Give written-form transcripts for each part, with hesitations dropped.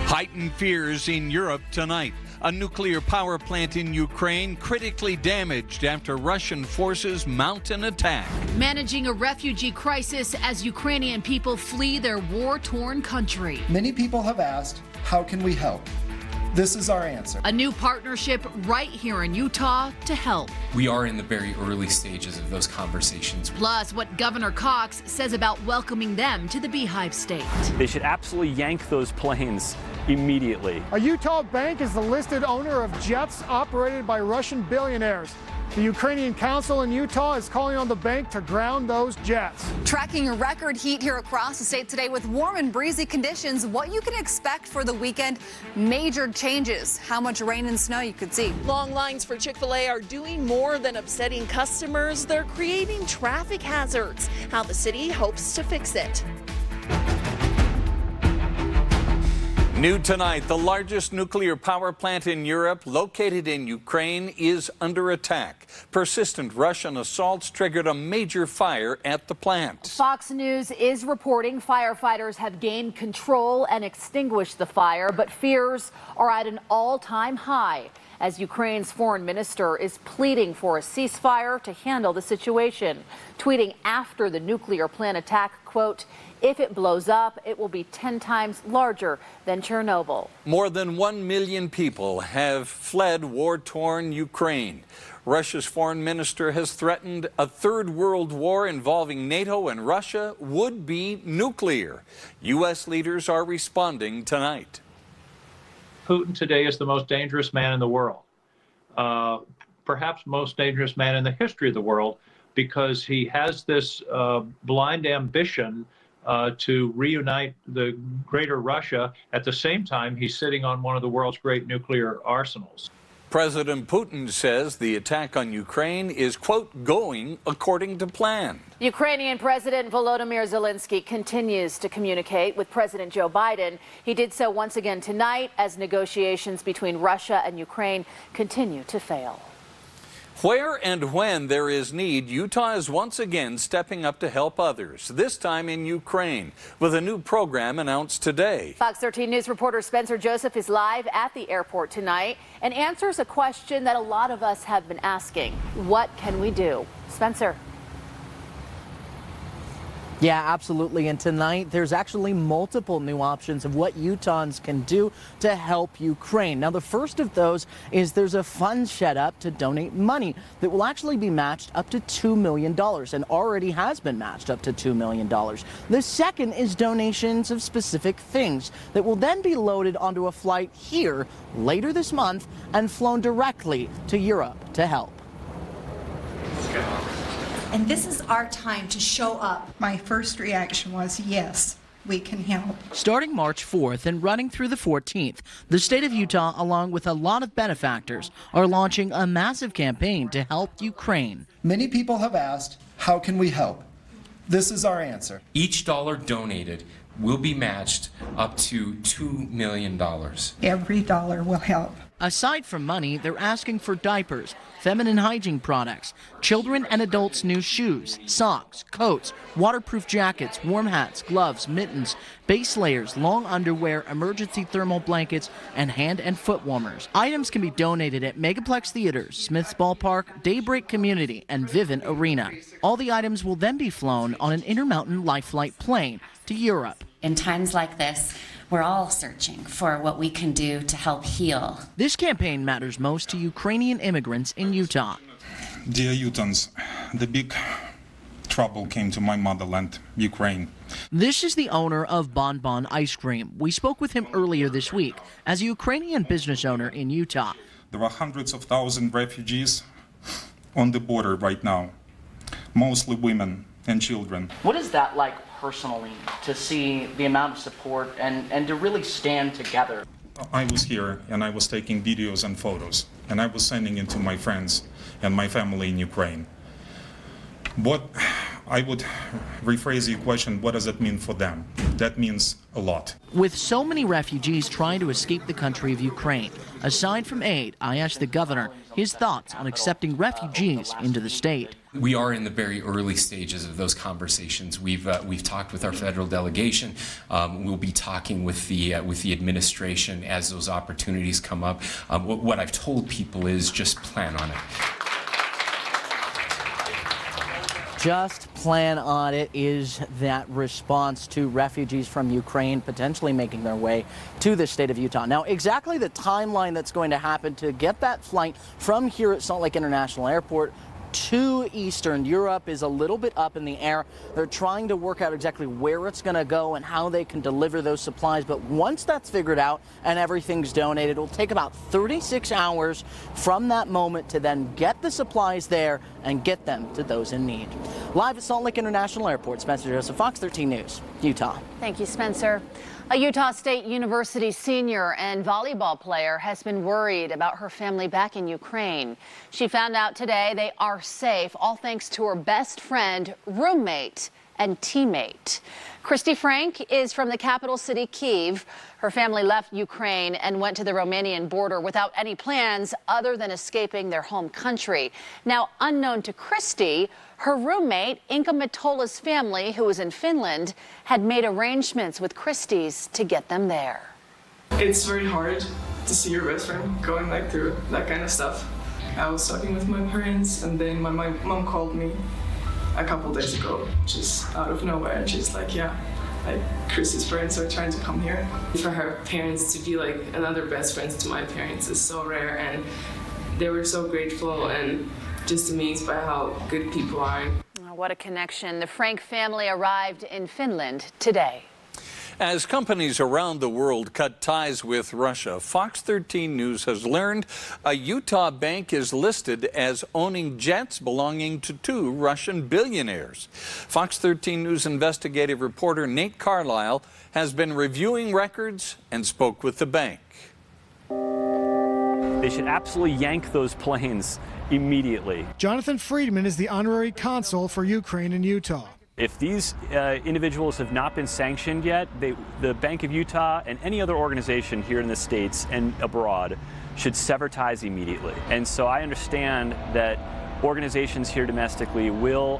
Heightened fears in Europe tonight. A nuclear power plant in Ukraine critically damaged after Russian forces mount an attack. Managing a refugee crisis as Ukrainian people flee their war-torn country. Many people have asked, how can we help? This is our answer. A new partnership right here in Utah to help. We are in the very early stages of those conversations. Plus, what Governor Cox says about welcoming them to the Beehive State. They should absolutely yank those planes immediately. A Utah bank is the listed owner of jets operated by Russian billionaires. The Ukrainian Council in Utah is calling on the bank to ground those jets. Tracking a record heat here across the state today with warm and breezy conditions. What you can expect for the weekend, major changes. How much rain and snow you could see. Long lines for Chick-fil-A are doing more than upsetting customers. They're creating traffic hazards. How the city hopes to fix it. New tonight, the largest nuclear power plant in Europe, located in Ukraine, is under attack. Persistent Russian assaults triggered a major fire at the plant. Fox News is reporting firefighters have gained control and extinguished the fire, but fears are at an all-time high as Ukraine's foreign minister is pleading for a ceasefire to handle the situation. Tweeting after the nuclear plant attack, quote, "If it blows up, it will be 10 times larger than Chernobyl." More than 1 million people have fled war-torn Ukraine. Russia's foreign minister has threatened a third world war involving NATO and Russia would be nuclear. U.S. leaders are responding tonight. Putin today is the most dangerous man in the world, perhaps most dangerous man in the history of the world, because he has this blind ambition to reunite the greater Russia. At the same time, he's sitting on one of the world's great nuclear arsenals. President Putin says the attack on Ukraine is, quote, going according to plan. Ukrainian President Volodymyr Zelensky continues to communicate with President Joe Biden. He did so once again tonight as negotiations between Russia and Ukraine continue to fail. Where and when there is need, Utah is once again stepping up to help others, this time in Ukraine, with a new program announced today. Fox 13 News reporter Spencer Joseph is live at the airport tonight and answers a question that a lot of us have been asking. What can we do? Spencer. Yeah, absolutely. And tonight, there's actually multiple new options of what Utahns can do to help Ukraine. Now, the first of those is there's a fund set up to donate money that will actually be matched up to $2 million and already has been matched up to $2 million. The second is donations of specific things that will then be loaded onto a flight here later this month and flown directly to Europe to help. And this is our time to show up. My first reaction was, yes, we can help. Starting March 4th and running through the 14th, the state of Utah, along with a lot of benefactors, are launching a massive campaign to help Ukraine. Many people have asked, how can we help? This is our answer. Each dollar donated will be matched up to $2 million. Every dollar will help. Aside from money, they're asking for diapers, feminine hygiene products, children and adults' new shoes, socks, coats, waterproof jackets, warm hats, gloves, mittens, base layers, long underwear, emergency thermal blankets, and hand and foot warmers. Items can be donated at Megaplex Theaters, Smith's Ballpark, Daybreak Community, and Vivint Arena. All the items will then be flown on an Intermountain Life Flight plane to Europe. In times like this, we're all searching for what we can do to help heal. This campaign matters most to Ukrainian immigrants in Utah. Dear Utahns, the big trouble came to my motherland, Ukraine. This is the owner of Bon Bon Ice Cream. We spoke with him earlier this week as a Ukrainian business owner in Utah. There are hundreds of thousands of refugees on the border right now, mostly women and children. What is that like personally, to see the amount of support and to really stand together? I was here and I was taking videos and photos and I was sending it to my friends and my family in Ukraine. But I would rephrase your question, what does that mean for them? That means a lot. With so many refugees trying to escape the country of Ukraine, aside from aid, I asked the governor his thoughts on accepting refugees into the state. We are in the very early stages of those conversations. We've talked with our federal delegation. We'll be talking with the administration as those opportunities come up. What I've told people is just plan on it. Just plan on it is that response to refugees from Ukraine potentially making their way to the state of Utah. Now, exactly the timeline that's going to happen to get that flight from here at Salt Lake International Airport to Eastern Europe is a little bit up in the air. They're trying to work out exactly where it's going to go and how they can deliver those supplies. But once that's figured out and everything's donated, it'll take about 36 hours from that moment to then get the supplies there and get them to those in need. Live at Salt Lake International Airport, Spencer Joseph, Fox 13 News, Utah. Thank you, Spencer. A Utah State University senior and volleyball player has been worried about her family back in Ukraine. She found out today they are safe, all thanks to her best friend, roommate, and teammate. Christy Frank is from the capital city, Kyiv. Her family left Ukraine and went to the Romanian border without any plans other than escaping their home country. Now, unknown to Christy, her roommate, Inka Matola's family, who was in Finland, had made arrangements with Christy's to get them there. It's very hard to see your best friend going like through that kind of stuff. I was talking with my parents, and then my mom called me a couple days ago, just out of nowhere, and she's like, yeah, like Christy's parents are trying to come here. For her parents to be like another best friends to my parents is so rare, and they were so grateful and just amazed by how good people are. What a connection. The Frank family arrived in Finland today. As companies around the world cut ties with Russia, Fox 13 News has learned a Utah bank is listed as owning jets belonging to 2 Russian billionaires. Fox 13 News investigative reporter Nate Carlisle has been reviewing records and spoke with the bank. They should absolutely yank those planes immediately. Jonathan Friedman is the honorary consul for Ukraine in Utah. If these individuals have not been sanctioned yet, the Bank of Utah and any other organization here in the States and abroad should sever ties immediately. And so I understand that organizations here domestically will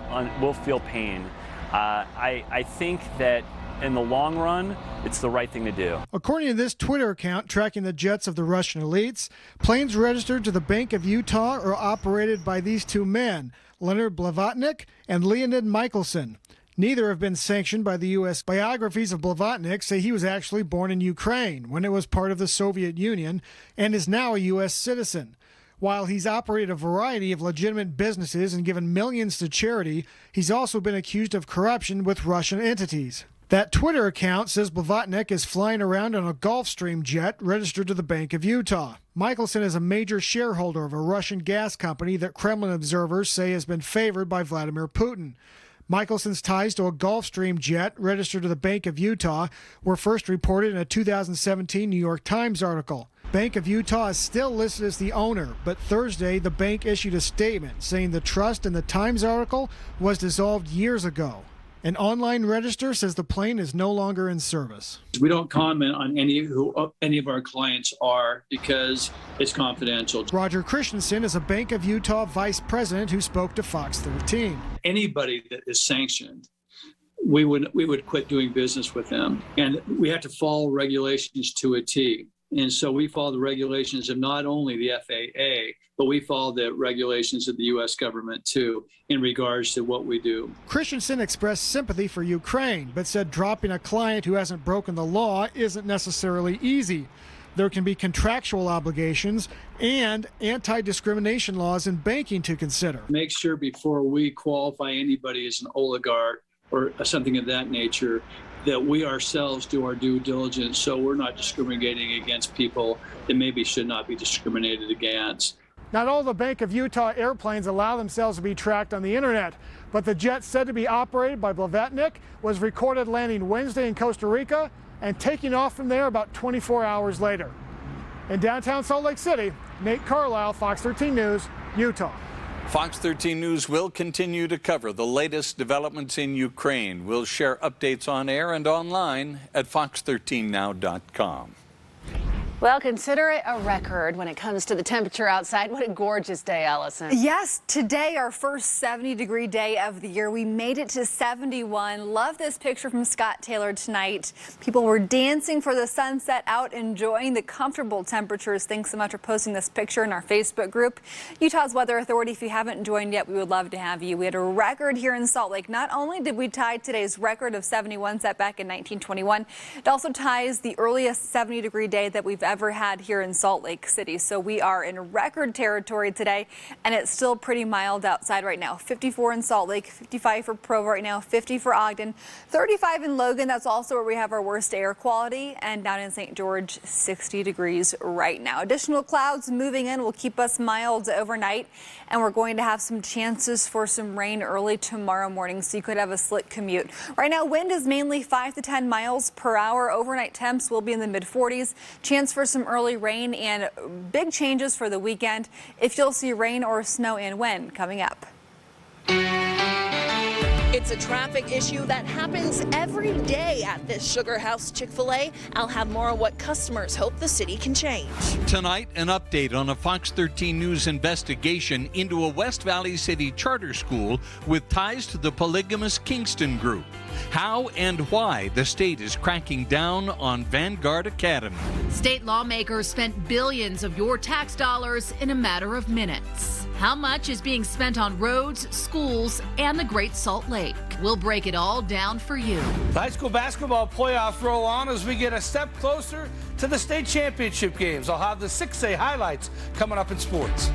feel pain. I think that in the long run, it's the right thing to do. According to this Twitter account tracking the jets of the Russian elites, planes registered to the Bank of Utah are operated by these 2 men, Leonard Blavatnik and Leonid Michelson. Neither have been sanctioned by the U.S. Biographies of Blavatnik say he was actually born in Ukraine when it was part of the Soviet Union and is now a U.S. citizen. While he's operated a variety of legitimate businesses and given millions to charity, he's also been accused of corruption with Russian entities. That Twitter account says Blavatnik is flying around on a Gulfstream jet registered to the Bank of Utah. Michelson is a major shareholder of a Russian gas company that Kremlin observers say has been favored by Vladimir Putin. Michelson's ties to a Gulfstream jet registered to the Bank of Utah were first reported in a 2017 New York Times article. Bank of Utah is still listed as the owner, but Thursday the bank issued a statement saying the trust in the Times article was dissolved years ago. An online register says the plane is no longer in service. We don't comment on any of our clients are because it's confidential. Roger Christensen is a Bank of Utah vice president who spoke to Fox 13. Anybody that is sanctioned, we would quit doing business with them. And we have to follow regulations to a T. And so we follow the regulations of not only the FAA, but we follow the regulations of the U.S. government, too, in regards to what we do. Christensen expressed sympathy for Ukraine, but said dropping a client who hasn't broken the law isn't necessarily easy. There can be contractual obligations and anti-discrimination laws in banking to consider. Make sure before we qualify anybody as an oligarch or something of that nature, that we ourselves do our due diligence so we're not discriminating against people that maybe should not be discriminated against. Not all the Bank of Utah airplanes allow themselves to be tracked on the internet, but the jet said to be operated by Blavatnik was recorded landing Wednesday in Costa Rica and taking off from there about 24 hours later. In downtown Salt Lake City, Nate Carlisle, Fox 13 News, Utah. Fox 13 News will continue to cover the latest developments in Ukraine. We'll share updates on air and online at fox13now.com. Well, consider it a record when it comes to the temperature outside. What a gorgeous day, Allison. Yes, today our first 70-degree day of the year. We made it to 71. Love this picture from Scott Taylor tonight. People were dancing for the sunset, out enjoying the comfortable temperatures. Thanks so much for posting this picture in our Facebook group. Utah's Weather Authority, if you haven't joined yet, we would love to have you. We had a record here in Salt Lake. Not only did we tie today's record of 71 set back in 1921, it also ties the earliest 70-degree day that we've ever had here in Salt Lake City. So we are in record territory today, and it's still pretty mild outside right now. 54 in Salt Lake, 55 for Provo right now, 50 for Ogden, 35 in Logan. That's also where we have our worst air quality. And down in St. George, 60 degrees right now. Additional clouds moving in will keep us mild overnight, and we're going to have some chances for some rain early tomorrow morning, so you could have a slick commute. Right now, wind is mainly 5 to 10 miles per hour. Overnight temps will be in the mid-40s. Chance for some early rain and big changes for the weekend if you'll see rain or snow and wind coming up. It's a traffic issue that happens every day at this Sugar House Chick-fil-A. I'll have more on what customers hope the city can change. Tonight, an update on a Fox 13 News investigation into a West Valley City charter school with ties to the polygamous Kingston Group. How and why the state is cracking down on Vanguard Academy. State lawmakers spent billions of your tax dollars in a matter of minutes. How much is being spent on roads, schools, and the Great Salt Lake? We'll break it all down for you. High school basketball playoffs roll on as we get a step closer to the state championship games. I'll have the 6A highlights coming up in sports.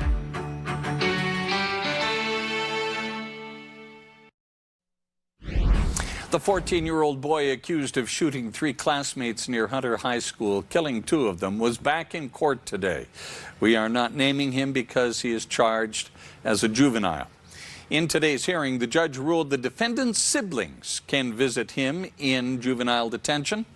The 14-year-old boy accused of shooting 3 classmates near Hunter High School, killing 2 of them, was back in court today. We are not naming him because he is charged as a juvenile. In today's hearing, the judge ruled the defendant's siblings can visit him in juvenile detention.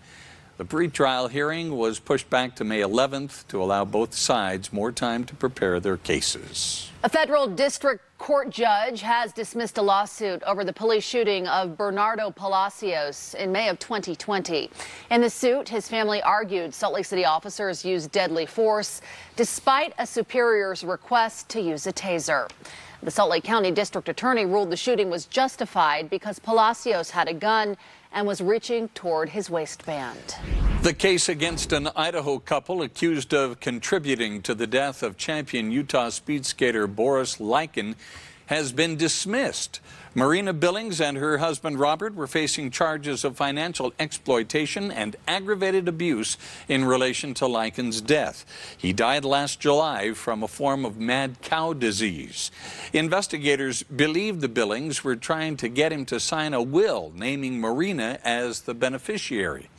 The pretrial hearing was pushed back to May 11th to allow both sides more time to prepare their cases. A federal district court judge has dismissed a lawsuit over the police shooting of Bernardo Palacios in May of 2020. In the suit, his family argued Salt Lake City officers used deadly force despite a superior's request to use a taser. The Salt Lake County District Attorney ruled the shooting was justified because Palacios had a gun and was reaching toward his waistband. The case against an Idaho couple accused of contributing to the death of champion Utah speed skater Boris Lyken has been dismissed. Marina Billings and her husband Robert were facing charges of financial exploitation and aggravated abuse in relation to Lyken's death. He died last July from a form of mad cow disease. Investigators believe the Billings were trying to get him to sign a will naming Marina as the beneficiary.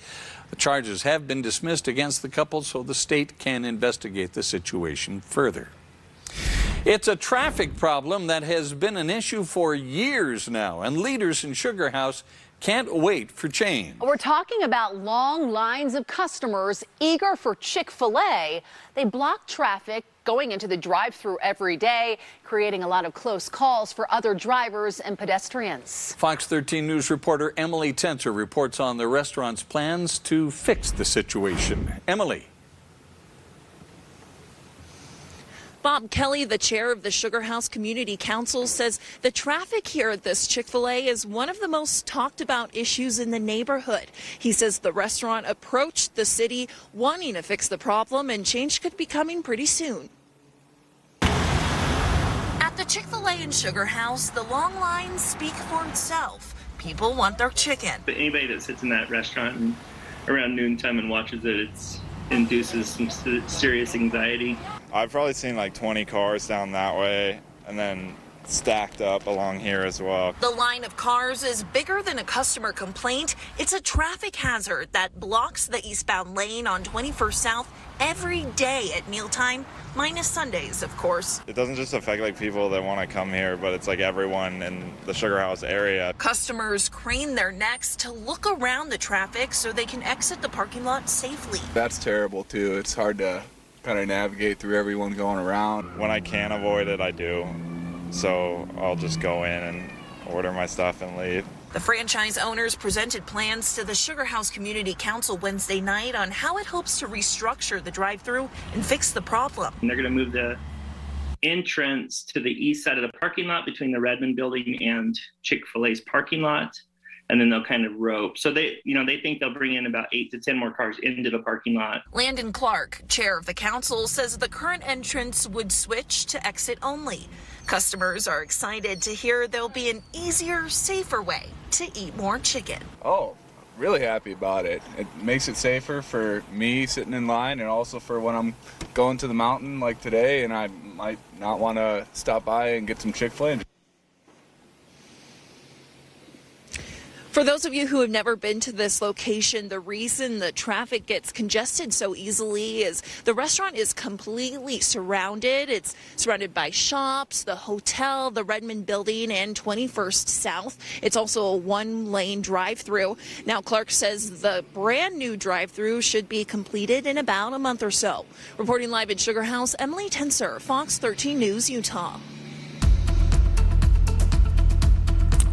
The charges have been dismissed against the couple so the state can investigate the situation further. It's a traffic problem that has been an issue for years now, and leaders in Sugar House can't wait for change. We're talking about long lines of customers eager for Chick-fil-A. They block traffic going into the drive-thru every day, creating a lot of close calls for other drivers and pedestrians. Fox 13 News reporter Emily Tenser reports on the restaurant's plans to fix the situation. Emily. Bob Kelly, the chair of the Sugar House Community Council, says the traffic here at this Chick-fil-A is one of the most talked about issues in the neighborhood. He says the restaurant approached the city wanting to fix the problem, and change could be coming pretty soon. At the Chick-fil-A and Sugar House, the long lines speak for itself. People want their chicken. Anybody that sits in that restaurant around noontime and watches it induces some serious anxiety. I've probably seen like 20 cars down that way and then stacked up along here as well. The line of cars is bigger than a customer complaint. It's a traffic hazard that blocks the eastbound lane on 21st South every day at mealtime, minus Sundays, of course. It doesn't just affect like people that want to come here, but it's like everyone in the Sugar House area. Customers crane their necks to look around the traffic so they can exit the parking lot safely. That's terrible too. It's hard to kind of navigate through everyone going around. When I can avoid it, I do. So I'll just go in and order my stuff and leave. The franchise owners presented plans to the Sugar House Community Council Wednesday night on how it hopes to restructure the drive-thru and fix the problem. And they're going to move the entrance to the east side of the parking lot between the Redmond building and Chick-fil-A's parking lot. And then they'll kind of rope. So they think they'll bring in about 8 to 10 more cars into the parking lot. Landon Clark, chair of the council, says the current entrance would switch to exit only. Customers are excited to hear there'll be an easier, safer way to eat more chicken. Oh, really happy about it. It makes it safer for me sitting in line and also for when I'm going to the mountain like today and I might not want to stop by and get some Chick-fil-A. For those of you who have never been to this location, the reason the traffic gets congested so easily is the restaurant is completely surrounded. It's surrounded by shops, the hotel, the Redmond building, and 21st South. It's also a one-lane drive-through. Now, Clark says the brand new drive-through should be completed in about a month or so. Reporting live in Sugar House, Emily Tenser, Fox 13 News, Utah.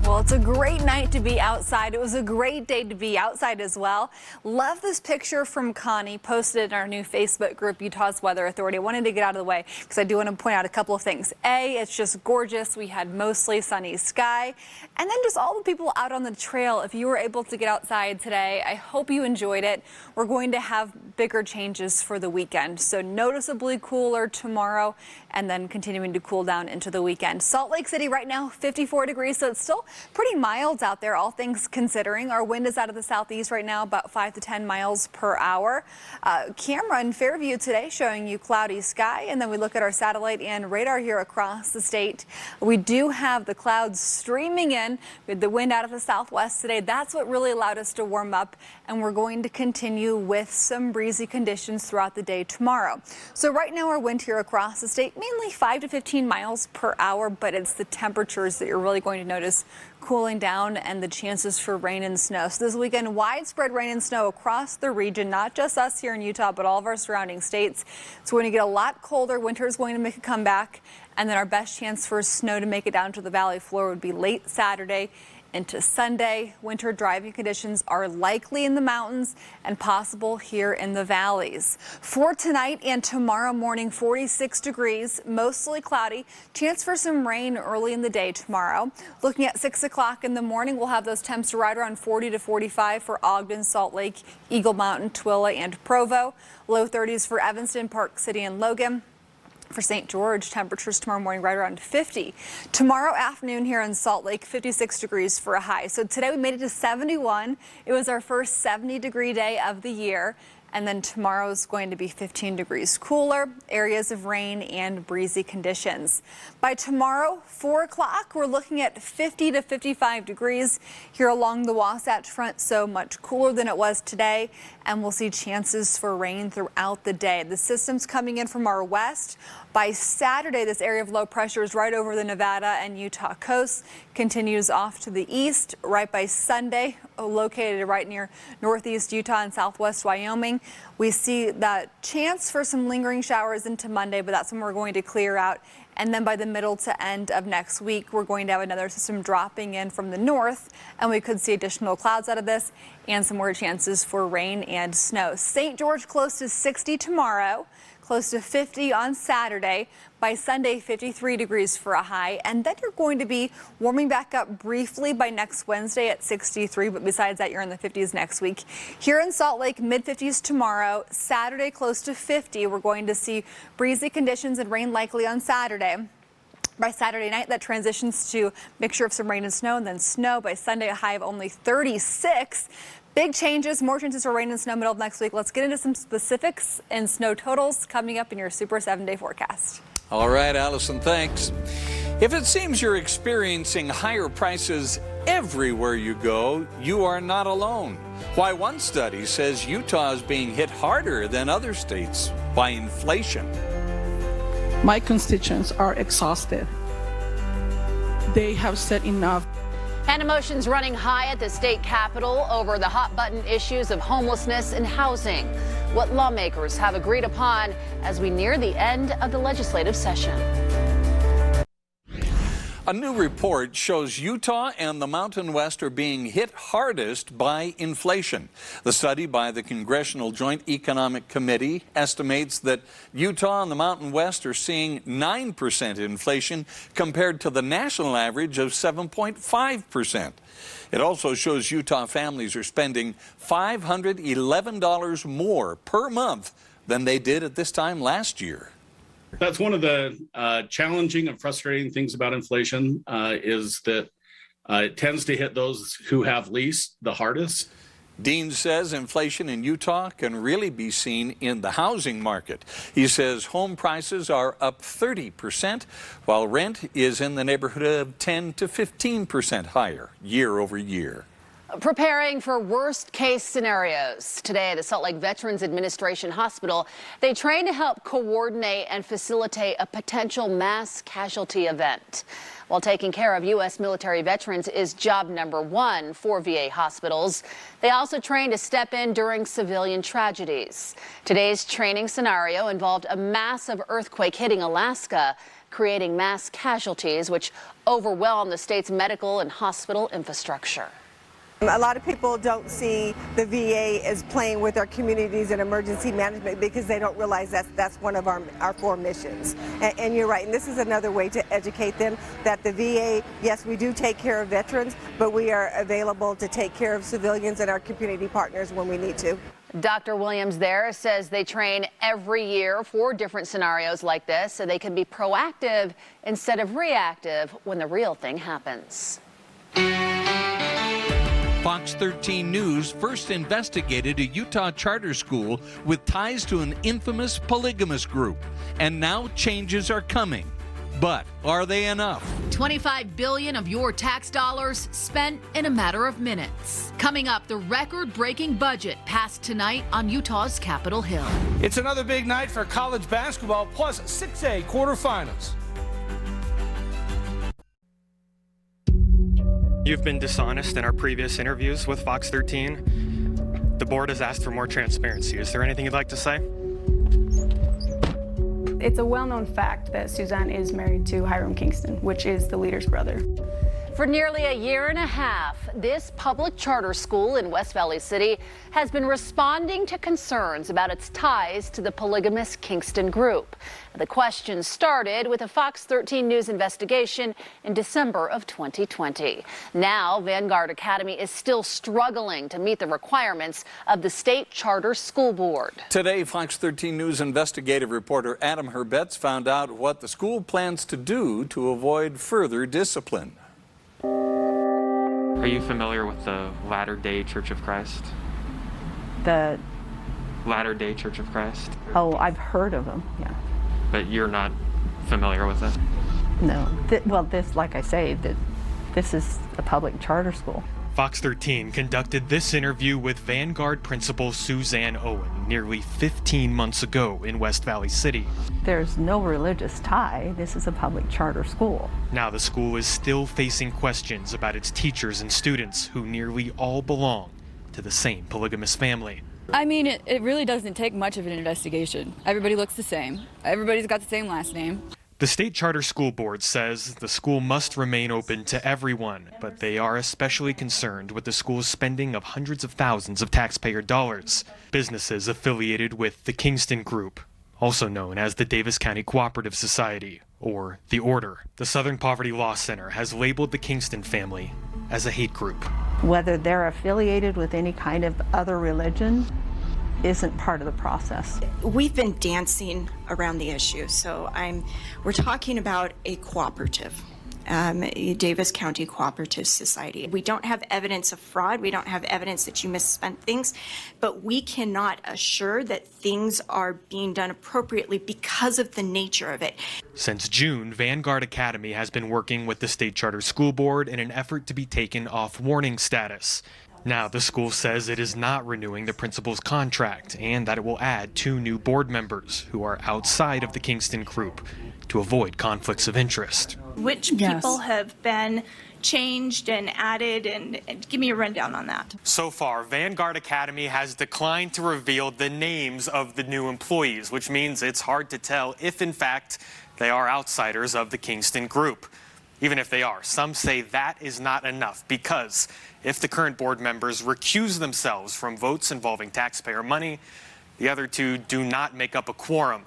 Well, it's a great night to be outside. It was a great day to be outside as well. Love this picture from Connie, posted in our new Facebook group, Utah's Weather Authority. I wanted to get out of the way because I do want to point out a couple of things. A, it's just gorgeous. We had mostly sunny sky. And then just all the people out on the trail. If you were able to get outside today, I hope you enjoyed it. We're going to have bigger changes for the weekend. So noticeably cooler tomorrow and then continuing to cool down into the weekend. Salt Lake City right now, 54 degrees, so it's still pretty mild out there, all things considering. Our wind is out of the southeast right now, about 5 to 10 miles per hour. Camera in Fairview today showing you cloudy sky, and then we look at our satellite and radar here across the state. We do have the clouds streaming in with the wind out of the southwest today. That's what really allowed us to warm up, and we're going to continue with some breezy conditions throughout the day tomorrow. So right now our wind here across the state, mainly 5 to 15 miles per hour, but it's the temperatures that you're really going to notice cooling down and the chances for rain and snow. So this weekend, widespread rain and snow across the region, not just us here in Utah, but all of our surrounding states. It's going to get a lot colder. Winter is going to make a comeback. And then our best chance for snow to make it down to the valley floor would be late Saturday into Sunday. Winter driving conditions are likely in the mountains and possible here in the valleys. For tonight and tomorrow morning, 46 degrees, mostly cloudy, chance for some rain early in the day tomorrow. Looking at 6 o'clock in the morning, we'll have those temps right around 40 to 45 for Ogden, Salt Lake, Eagle Mountain, Tooele, and Provo. Low 30s for Evanston, Park City, and Logan. For St. George, temperatures tomorrow morning right around 50. Tomorrow afternoon here in Salt Lake, 56 degrees for a high. So today we made it to 71. It was our first 70-degree day of the year. And then tomorrow is going to be 15 degrees cooler, areas of rain and breezy conditions. By tomorrow, 4 o'clock, we're looking at 50 to 55 degrees here along the Wasatch Front, so much cooler than it was today. And we'll see chances for rain throughout the day. The system's coming in from our west. By Saturday, this area of low pressure is right over the Nevada and Utah coast, continues off to the east. Right by Sunday, located right near northeast Utah and southwest Wyoming. We see that chance for some lingering showers into Monday, but that's when we're going to clear out. And then by the middle to end of next week, we're going to have another system dropping in from the north, and we could see additional clouds out of this and some more chances for rain and snow. St. George close to 60 tomorrow, close to 50 on Saturday. By Sunday, 53 degrees for a high. And then you're going to be warming back up briefly by next Wednesday at 63. But besides that, you're in the 50s next week. Here in Salt Lake, mid-50s tomorrow. Saturday, close to 50. We're going to see breezy conditions and rain likely on Saturday. By Saturday night, that transitions to mixture of some rain and snow, and then snow. By Sunday, a high of only 36. Big changes, more chances for rain and snow middle of next week. Let's get into some specifics and snow totals coming up in your Super 7-day forecast. All right, Allison, thanks. If it seems you're experiencing higher prices everywhere you go, you are not alone. Why, one study says Utah is being hit harder than other states by inflation. My constituents are exhausted. They have said enough. And emotions running high at the state capitol over the hot-button issues of homelessness and housing. What lawmakers have agreed upon as we near the end of the legislative session. A new report shows Utah and the Mountain West are being hit hardest by inflation. The study by the Congressional Joint Economic Committee estimates that Utah and the Mountain West are seeing 9% inflation compared to the national average of 7.5%. It also shows Utah families are spending $511 more per month than they did at this time last year. That's one of the challenging and frustrating things about inflation is that it tends to hit those who have least the hardest. Dean says inflation in Utah can really be seen in the housing market. He says home prices are up 30%, while rent is in the neighborhood of 10 to 15% higher year over year. Preparing for worst case scenarios. Today, the Salt Lake Veterans Administration Hospital, they train to help coordinate and facilitate a potential mass casualty event. While taking care of U.S. military veterans is job number one for VA hospitals, they also train to step in during civilian tragedies. Today's training scenario involved a massive earthquake hitting Alaska, creating mass casualties which overwhelm the state's medical and hospital infrastructure. A lot of people don't see the VA as playing with our communities and emergency management because they don't realize that's one of our 4 missions. And you're right, and this is another way to educate them that the VA, yes, we do take care of veterans, but we are available to take care of civilians and our community partners when we need to. Dr. Williams there says they train every year for different scenarios like this so they can be proactive instead of reactive when the real thing happens. Fox 13 News first investigated a Utah charter school with ties to an infamous polygamous group, and now changes are coming. But are they enough? $25 billion of your tax dollars spent in a matter of minutes. Coming up, the record-breaking budget passed tonight on Utah's Capitol Hill. It's another big night for college basketball, plus 6A quarterfinals. You've been dishonest in our previous interviews with Fox 13. The board has asked for more transparency. Is there anything you'd like to say? It's a well-known fact that Suzanne is married to Hiram Kingston, which is the leader's brother. For nearly a year and a half, this public charter school in West Valley City has been responding to concerns about its ties to the polygamous Kingston group. The questions started with a Fox 13 News investigation in December of 2020. Now, Vanguard Academy is still struggling to meet the requirements of the state charter school board. Today, Fox 13 News investigative reporter Adam Herbetz found out what the school plans to do to avoid further discipline. Are you familiar with the Latter-day Church of Christ? The Latter-day Church of Christ? Oh, I've heard of them, yeah. But you're not familiar with it? No. Well, this, like I say, this is a public charter school. Fox 13 conducted this interview with Vanguard principal Suzanne Owen nearly 15 months ago in West Valley City. There's no religious tie. This is a public charter school. Now the school is still facing questions about its teachers and students who nearly all belong to the same polygamous family. I mean, it really doesn't take much of an investigation. Everybody looks the same. Everybody's got the same last name. The state charter school board says the school must remain open to everyone, but they are especially concerned with the school's spending of hundreds of thousands of taxpayer dollars. Businesses affiliated with the Kingston Group, also known as the Davis County Cooperative Society, or the Order. The Southern Poverty Law Center has labeled the Kingston family as a hate group. Whether they're affiliated with any kind of other religion isn't part of the process. We've been dancing around the issue, so we're talking about a cooperative, a Davis County Cooperative Society. We don't have evidence of fraud, we don't have evidence that you misspent things, but we cannot assure that things are being done appropriately because of the nature of it. Since June, Vanguard Academy has been working with the state charter school board in an effort to be taken off warning status. Now, the school says it is not renewing the principal's contract and that it will add 2 new board members who are outside of the Kingston Group to avoid conflicts of interest. Which people have been changed and added, and give me a rundown on that. So far, Vanguard Academy has declined to reveal the names of the new employees, which means it's hard to tell if, in fact, they are outsiders of the Kingston Group. Even if they are, some say that is not enough because if the current board members recuse themselves from votes involving taxpayer money, the other two do not make up a quorum.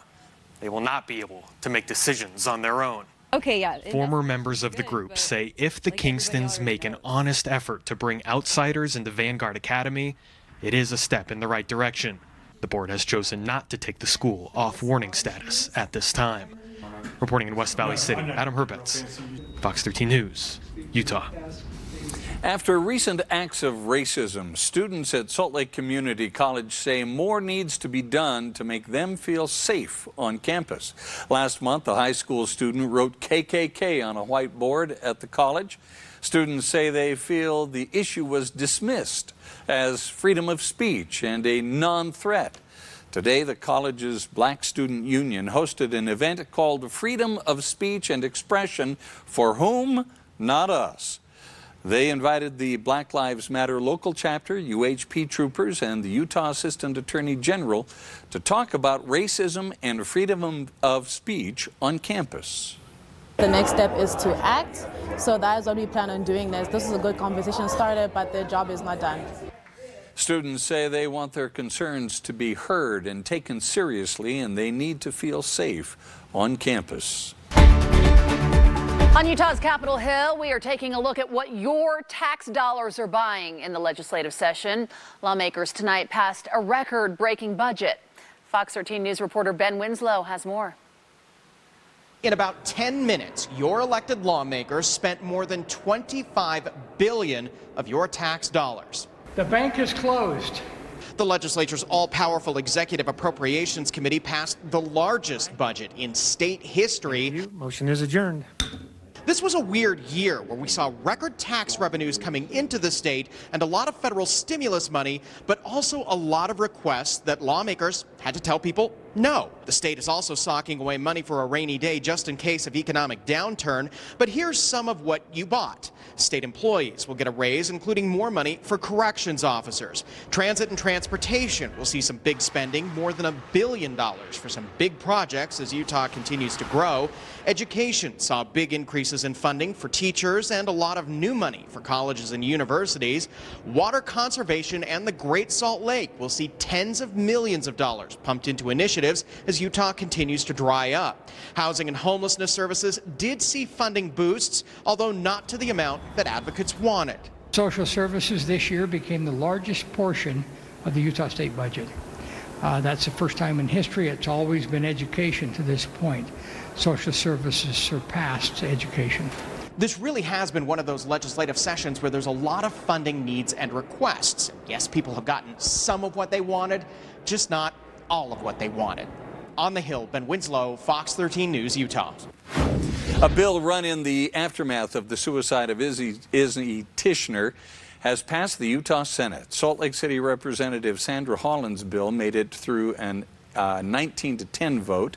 They will not be able to make decisions on their own. Okay, yeah. Former members of the group say if the Kingstons make an honest effort to bring outsiders into Vanguard Academy, it is a step in the right direction. The board has chosen not to take the school off warning status at this time. Reporting in West Valley City, Adam Herbets, Fox 13 News, Utah. After recent acts of racism, students at Salt Lake Community College say more needs to be done to make them feel safe on campus. Last month, a high school student wrote KKK on a whiteboard at the college. Students say they feel the issue was dismissed as freedom of speech and a non-threat. Today, the college's Black Student Union hosted an event called Freedom of Speech and Expression for whom? Not us. They invited the Black Lives Matter local chapter, UHP troopers, and the Utah Assistant Attorney General to talk about racism and freedom of speech on campus. The next step is to act, so that is what we plan on doing this. This is a good conversation started, but the job is not done. Students say they want their concerns to be heard and taken seriously, and they need to feel safe on campus. On Utah's Capitol Hill, we are taking a look at what your tax dollars are buying in the legislative session. Lawmakers tonight passed a record-breaking budget. Fox 13 News reporter Ben Winslow has more. In about 10 minutes, your elected lawmakers spent more than $25 billion of your tax dollars. The bank is closed. The legislature's all-powerful Executive Appropriations Committee passed the largest budget in state history. Motion is adjourned. This was a weird year where we saw record tax revenues coming into the state and a lot of federal stimulus money, but also a lot of requests that lawmakers had to tell people no. The state is also socking away money for a rainy day just in case of economic downturn. But here's some of what you bought. State employees will get a raise, including more money for corrections officers. Transit and transportation will see some big spending, more than $1 billion for some big projects as Utah continues to grow. Education saw big increases in funding for teachers and a lot of new money for colleges and universities. Water conservation and the Great Salt Lake will see tens of millions of dollars pumped into initiatives as Utah continues to dry up. Housing and homelessness services did see funding boosts, although not to the amount that advocates wanted. Social services this year became the largest portion of the Utah state budget. That's the first time in history. It's always been education to this point. Social services surpassed education. This really has been one of those legislative sessions where there's a lot of funding needs and requests. Yes, people have gotten some of what they wanted, just not all of what they wanted. On the Hill, Ben Winslow, Fox 13 News, Utah. A bill run in the aftermath of the suicide of Izzy Tishner has passed the Utah Senate. Salt Lake City Representative Sandra Holland's bill made it through a 19-10 vote.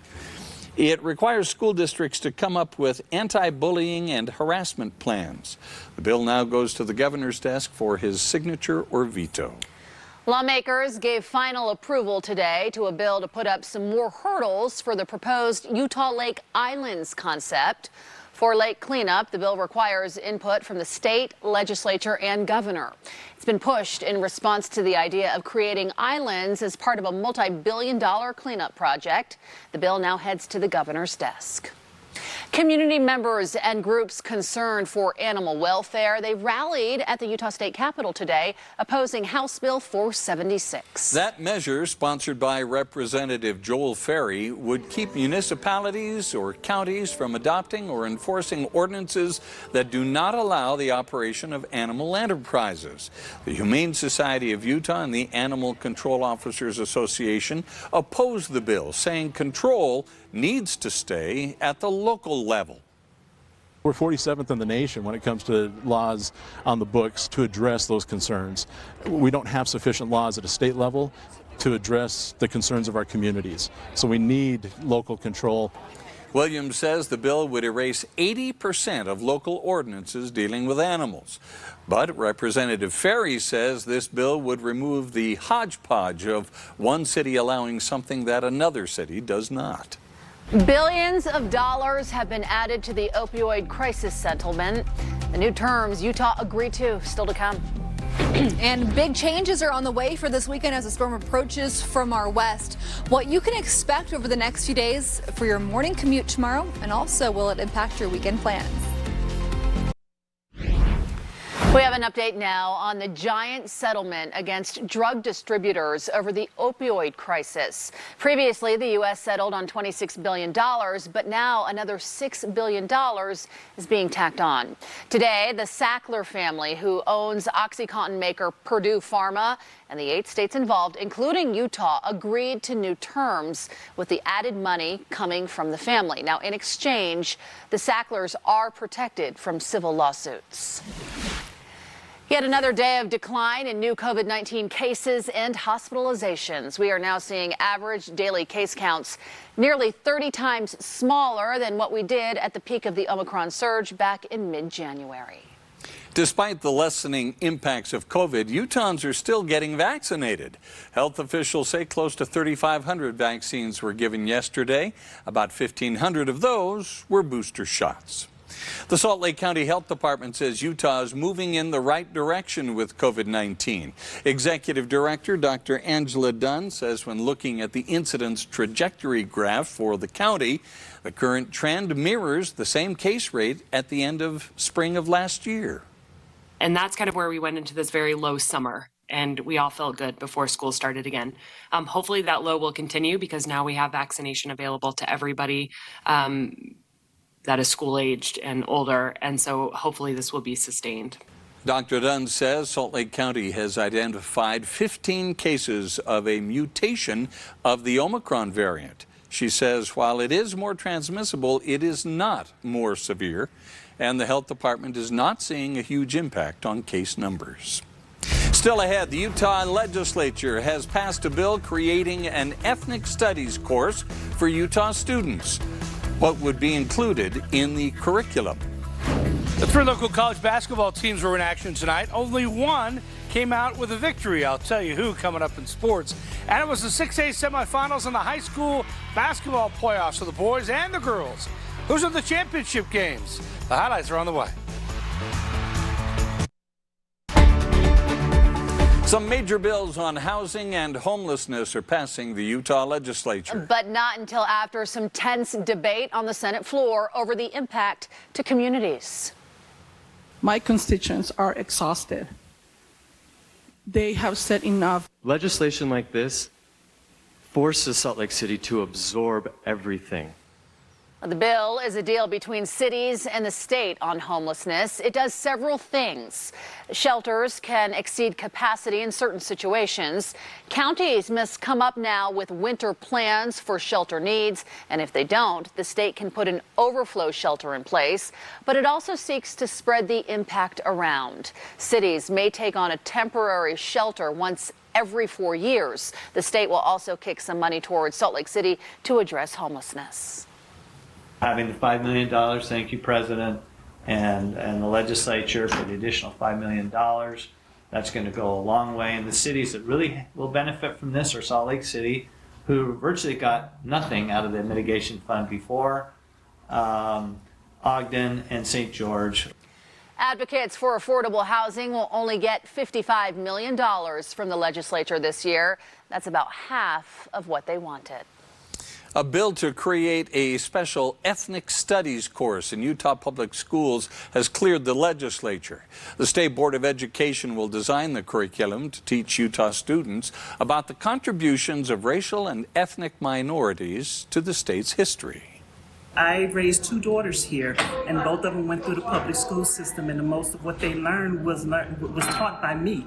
It requires school districts to come up with anti-bullying and harassment plans. The bill now goes to the governor's desk for his signature or veto. Lawmakers gave final approval today to a bill to put up some more hurdles for the proposed Utah Lake Islands concept. For lake cleanup, the bill requires input from the state, legislature, and governor. It's been pushed in response to the idea of creating islands as part of a multi-billion-dollar cleanup project. The bill now heads to the governor's desk. Community members and groups concerned for animal welfare, they rallied at the Utah State Capitol today, opposing House Bill 476. That measure, sponsored by Representative Joel Ferry, would keep municipalities or counties from adopting or enforcing ordinances that do not allow the operation of animal enterprises. The Humane Society of Utah and the Animal Control Officers Association opposed the bill, saying control needs to stay at the local level. We're 47th in the nation when it comes to laws on the books to address those concerns. We don't have sufficient laws at a state level to address the concerns of our communities. So we need local control. Williams says the bill would erase 80% of local ordinances dealing with animals. But Representative Ferry says this bill would remove the hodgepodge of one city allowing something that another city does not. Billions of dollars have been added to the opioid crisis settlement. The new terms Utah agreed to, still to come. And big changes are on the way for this weekend as the storm approaches from our west. What you can expect over the next few days for your morning commute tomorrow, and also will it impact your weekend plans? We have an update now on the giant settlement against drug distributors over the opioid crisis. Previously, the U.S. settled on $26 billion, but now another $6 billion is being tacked on. Today, the Sackler family, who owns OxyContin maker Purdue Pharma, and the 8 states involved, including Utah, agreed to new terms with the added money coming from the family. Now, in exchange, the Sacklers are protected from civil lawsuits. Yet another day of decline in new COVID-19 cases and hospitalizations. We are now seeing average daily case counts nearly 30 times smaller than what we did at the peak of the Omicron surge back in mid-January. Despite the lessening impacts of COVID, Utahns are still getting vaccinated. Health officials say close to 3,500 vaccines were given yesterday. About 1,500 of those were booster shots. The Salt Lake County Health Department says Utah is moving in the right direction with COVID-19. Executive Director Dr. Angela Dunn says when looking at the incidence trajectory graph for the county, the current trend mirrors the same case rate at the end of spring of last year. And that's kind of where we went into this very low summer. And we all felt good before school started again. Hopefully that low will continue because now we have vaccination available to everybody that is school-aged and older, and so hopefully this will be sustained. Dr. Dunn says Salt Lake County has identified 15 cases of a mutation of the Omicron variant. She says while it is more transmissible, it is not more severe, and the health department is not seeing a huge impact on case numbers. Still ahead, the Utah legislature has passed a bill creating an ethnic studies course for Utah students. What would be included in the curriculum? The 3 local college basketball teams were in action tonight. Only one came out with a victory. I'll tell you who coming up in sports. And it was the 6A semifinals in the high school basketball playoffs for the boys and the girls. Who's in the championship games? The highlights are on the way. Some major bills on housing and homelessness are passing the Utah legislature. But not until after some tense debate on the Senate floor over the impact to communities. My constituents are exhausted. They have said enough. Legislation like this forces Salt Lake City to absorb everything. The bill is a deal between cities and the state on homelessness. It does several things. Shelters can exceed capacity in certain situations. Counties must come up now with winter plans for shelter needs. And if they don't, the state can put an overflow shelter in place. But it also seeks to spread the impact around. Cities may take on a temporary shelter once every 4 years. The state will also kick some money towards Salt Lake City to address homelessness. Having the $5 million, thank you, President, and the legislature for the additional $5 million. That's going to go a long way. And the cities that really will benefit from this are Salt Lake City, who virtually got nothing out of the mitigation fund before, Ogden, and St. George. Advocates for affordable housing will only get $55 million from the legislature this year. That's about half of what they wanted. A bill to create a special ethnic studies course in Utah public schools has cleared the legislature. The State Board of Education will design the curriculum to teach Utah students about the contributions of racial and ethnic minorities to the state's history. I raised 2 daughters here, and both of them went through the public school system, and most of what they learned was taught by me.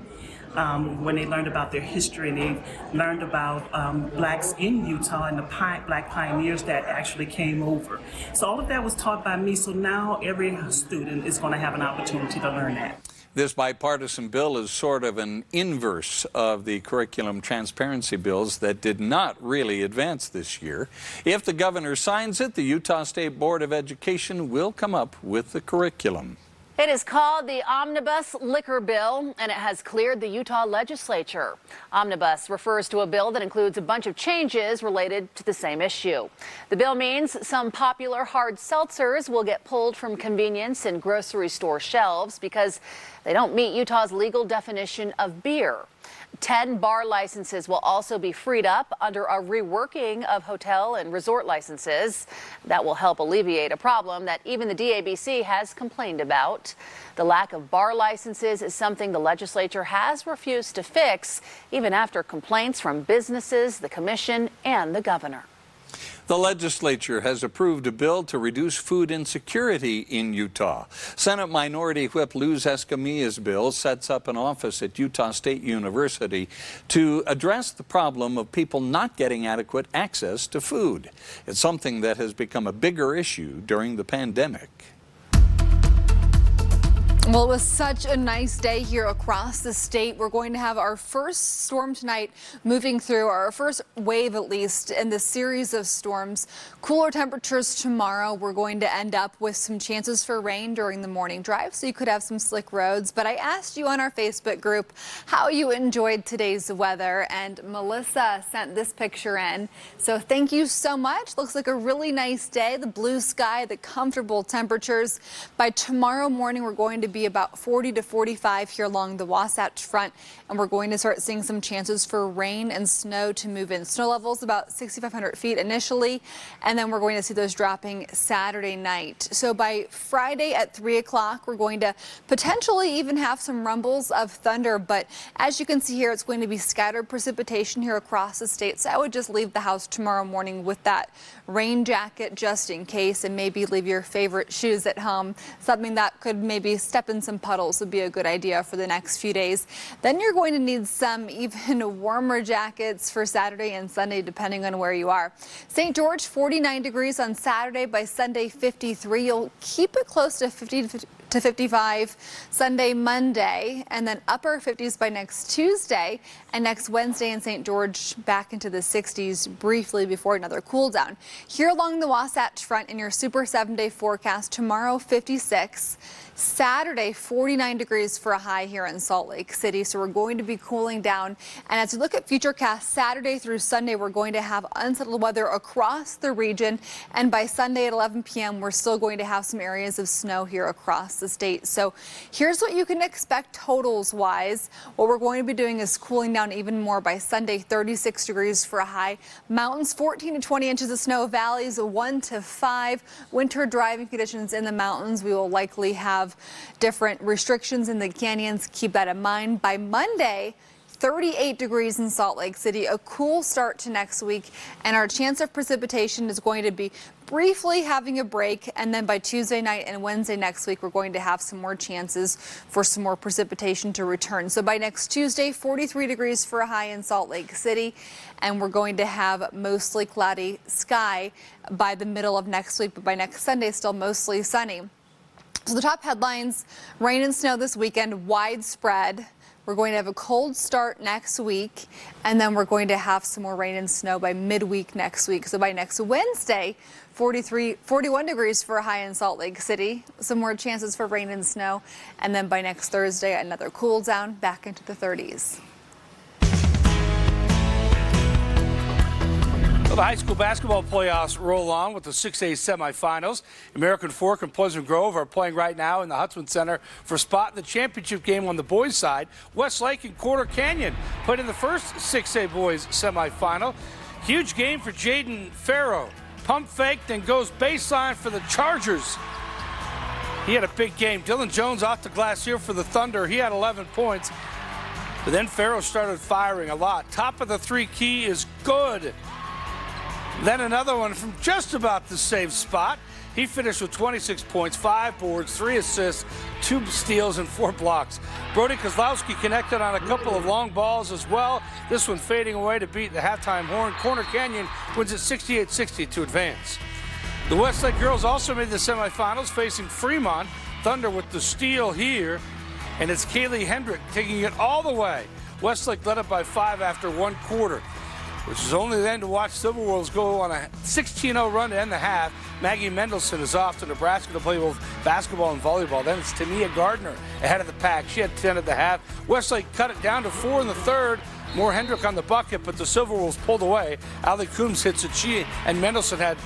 When they learned about their history, and they learned about blacks in Utah and the black pioneers that actually came over. So all of that was taught by me, so now every student is going to have an opportunity to learn that. This bipartisan bill is sort of an inverse of the curriculum transparency bills that did not really advance this year. If the governor signs it, the Utah State Board of Education will come up with the curriculum. It is called the Omnibus Liquor Bill, and it has cleared the Utah legislature. Omnibus refers to a bill that includes a bunch of changes related to the same issue. The bill means some popular hard seltzers will get pulled from convenience and grocery store shelves because they don't meet Utah's legal definition of beer. 10 bar licenses will also be freed up under a reworking of hotel and resort licenses. That will help alleviate a problem that even the DABC has complained about. The lack of bar licenses is something the legislature has refused to fix, even after complaints from businesses, the commission, and the governor. The legislature has approved a bill to reduce food insecurity in Utah. Senate Minority Whip Luz Escamilla's bill sets up an office at Utah State University to address the problem of people not getting adequate access to food. It's something that has become a bigger issue during the pandemic. Well, it was such a nice day here across the state. We're going to have our first storm tonight moving through, our first wave at least, in the series of storms. Cooler temperatures tomorrow. We're going to end up with some chances for rain during the morning drive, so you could have some slick roads. But I asked you on our Facebook group how you enjoyed today's weather, and Melissa sent this picture in. So thank you so much. Looks like a really nice day. The blue sky, the comfortable temperatures. By tomorrow morning, we're going to be about 40 to 45 here along the Wasatch Front, and we're going to start seeing some chances for rain and snow to move in. Snow levels about 6,500 feet initially, and then we're going to see those dropping Saturday night. So by Friday at 3 o'clock, we're going to potentially even have some rumbles of thunder, but as you can see here, it's going to be scattered precipitation here across the state. So I would just leave the house tomorrow morning with that rain jacket just in case, and maybe leave your favorite shoes at home. Something that could maybe step in some puddles would be a good idea for the next few days. Then you're going to need some even warmer jackets for Saturday and Sunday, depending on where you are. St. George, 49 degrees on Saturday. By Sunday, 53. You'll keep it close to 50 to 55 Sunday, Monday, and then upper 50s by next Tuesday, and next Wednesday in St. George back into the 60s briefly before another cool down. Here along the Wasatch Front in your Super 7-day forecast, tomorrow 56. Saturday, 49 degrees for a high here in Salt Lake City, so we're going to be cooling down. And as we look at Futurecast Saturday through Sunday, we're going to have unsettled weather across the region, and by Sunday at 11 p.m., we're still going to have some areas of snow here across the state. So here's what you can expect totals-wise. What we're going to be doing is cooling down even more by Sunday, 36 degrees for a high. Mountains, 14 to 20 inches of snow. Valleys, 1 to 5. Winter driving conditions in the mountains. We will likely have different restrictions in the canyons. Keep that in mind. By Monday, 38 degrees in Salt Lake City, a cool start to next week, and our chance of precipitation is going to be briefly having a break, and then by Tuesday night and Wednesday next week, we're going to have some more chances for some more precipitation to return. So by next Tuesday, 43 degrees for a high in Salt Lake City, and we're going to have mostly cloudy sky by the middle of next week, but by next Sunday, still mostly sunny. So the top headlines: rain and snow this weekend, widespread. We're going to have a cold start next week, and then we're going to have some more rain and snow by midweek next week. So by next Wednesday, 41 degrees for a high in Salt Lake City, some more chances for rain and snow, and then by next Thursday, another cool down back into the 30s. Well, the high school basketball playoffs roll on with the 6A semifinals. American Fork and Pleasant Grove are playing right now in the Hutzman Center for a spot in the championship game on the boys' side. Westlake and Corner Canyon played in the first 6A boys semifinal. Huge game for Jaden Farrow. Pump fake, then goes baseline for the Chargers. He had a big game. Dylan Jones off the glass here for the Thunder. He had 11 points. But then Farrow started firing a lot. Top of the three key is good. Then another one from just about the same spot. He finished with 26 points, 5 boards, 3 assists, 2 steals, and 4 blocks. Brody Kozlowski connected on a couple of long balls as well. This one fading away to beat the halftime horn. Corner Canyon wins at 68-60 to advance. The Westlake girls also made the semifinals, facing Fremont. Thunder with the steal here, and it's Kaylee Hendrick taking it all the way. Westlake led it by 5 after one quarter. which is only then to watch Silver Wolves go on a 16-0 run to end the half. Maggie Mendelson is off to Nebraska to play both basketball and volleyball. Then it's Tania Gardner ahead of the pack. She had 10 at the half. Westlake cut it down to 4 in the third. Moore Hendrick on the bucket, but the Silver Wolves pulled away. Ali Coombs hits it. She and Mendelson had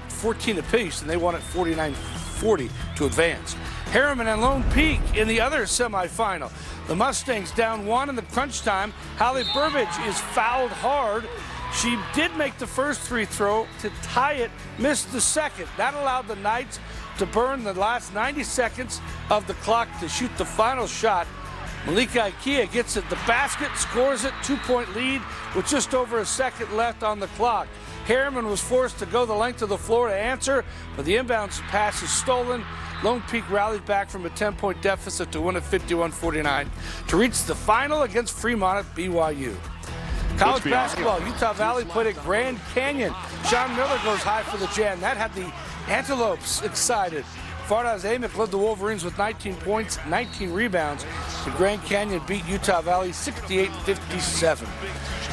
14 apiece, and they won at 49-40 to advance. Harriman and Lone Peak in the other semifinal. The Mustangs down 1 in the crunch time. Hallie Burbage is fouled hard. She did make the first free throw to tie it, missed the second. That allowed the Knights to burn the last 90 seconds of the clock to shoot the final shot. Malika Ikea gets it, the basket, scores it, 2-point lead with just over a second left on the clock. Harriman was forced to go the length of the floor to answer, but the inbounds pass is stolen. Lone Peak rallied back from a 10-point deficit to win at 51-49 to reach the final against Fremont at BYU. College basketball, Utah Valley played at Grand Canyon. Sean Miller goes high for the jam. That had the Antelopes excited. Fardaws Amick led the Wolverines with 19 points, 19 rebounds. The Grand Canyon beat Utah Valley 68-57.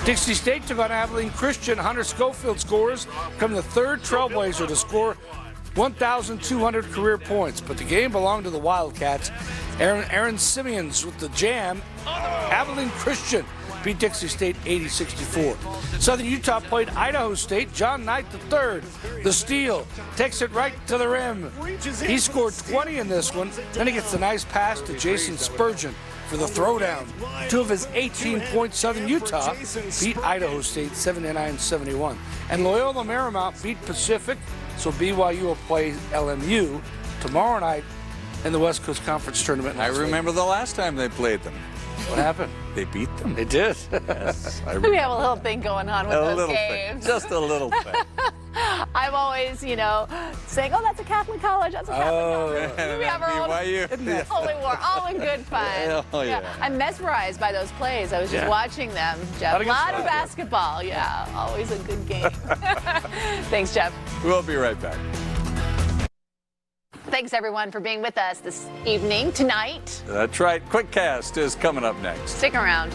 Dixie State took on Abilene Christian. Hunter Schofield scores, become the third Trailblazer to score 1,200 career points. But the game belonged to the Wildcats. Aaron Simeons with the jam. Abilene Christian beat Dixie State 80-64. Southern Utah played Idaho State. John Knight III, the steal, takes it right to the rim. He scored 20 in this one. Then he gets a nice pass to Jason Spurgeon for the throwdown. 2 of his 18 points, Southern Utah beat Idaho State 79-71. And Loyola Marymount beat Pacific, so BYU will play LMU tomorrow night in the West Coast Conference Tournament. I remember the last time they played them. What happened? They beat them. They did. Yes, We have a little thing going on with those games. Just a little thing. I'm always, saying, oh, that's a Catholic college, that's a Catholic college. We have our own holy war, all in good fun. Oh, yeah. I'm mesmerized by those plays. I was just watching them, Jeff. A lot of basketball, always a good game. Thanks, Jeff. We'll be right back. Thanks, everyone, for being with us this evening, tonight. That's right. Quick Cast is coming up next. Stick around.